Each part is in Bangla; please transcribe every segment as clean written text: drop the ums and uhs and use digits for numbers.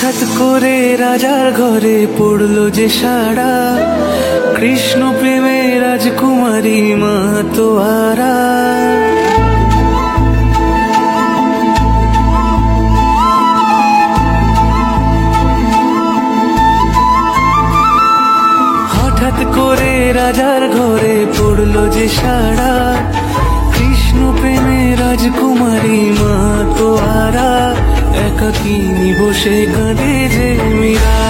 হঠাৎ করে রাজার ঘরে পড়লো যে সাড়া, কৃষ্ণ প্রেমে রাজকুমারী মাতোয়ারা। হঠাৎ করে রাজার ঘরে পড়লো যে সাড়া, কৃষ্ণ প্রেমে রাজকুমারী মাতোয়ারা। একাকিনী বসে কাঁদে যে মীরা,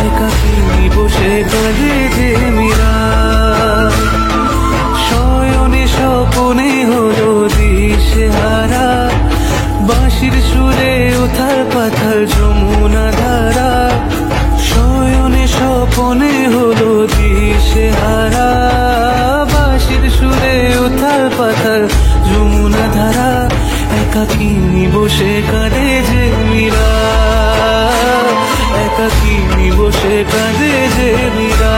একাকিনী বসে কাঁদে যে মীরা। শয়নে স্বপনে হলো দিশেহারা, বাঁশির সুরে উথাল পাথাল যমুনা ধারা। শয়নে স্বপনে হলো দিশেহারা, বাঁশির সুরে উথাল পাথাল যমুনা ধারা। একাকিনী বসে কাঁদে যে মীরা, একাকিনী বসে কাঁদে যে মীরা।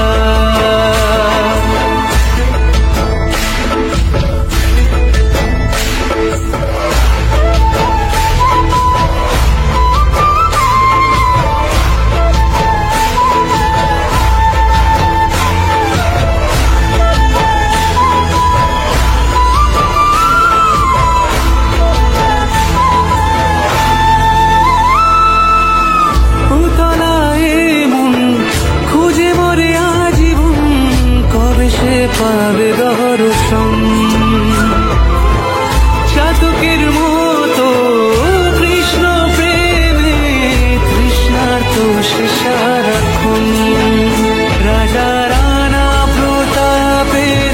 পাবে দর্শন চাতকের মতো কৃষ্ণ প্রেমে তৃষ্ণার্ত সে সারাক্ষণ। রাজা রানা প্রতাপের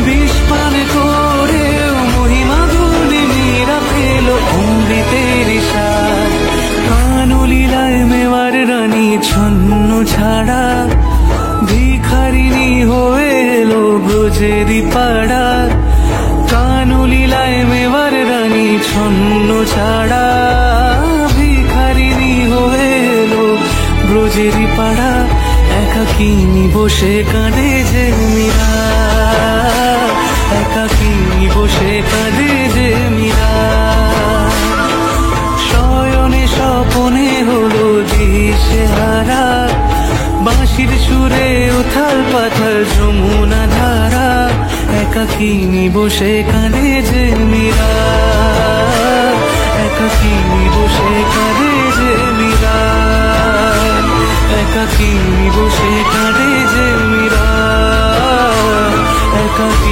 বিষ পান করেও মহিমা গুণে মীরা পেল অমৃতের স্বাদ। কানলীলায় মেওয়ার রানী ছন্ন ছাড়া, ভিখারিনী হয়ে এলো ব্রজেরই পাড়া। কানলীলায় মেওয়ার রানী ছন্ন ছাড়া, ভিখারিনী হয়ে এলো ব্রজেরই পাড়া। একাকিনী বসে কাঁদে যে মীরা, একাকিনী বসে কাঁদে যে মীরা। শয়নে স্বপনে হলো দিশেহারা, বাঁশির সুরে উথাল পাথাল যমুনা ধারা। একাকিনী বসে কাঁদে যে মীরা, একাকিনী বসে কাঁদে যে মীরা, একাকিনী বসে কাঁদে যে মীরা, একাকিনী।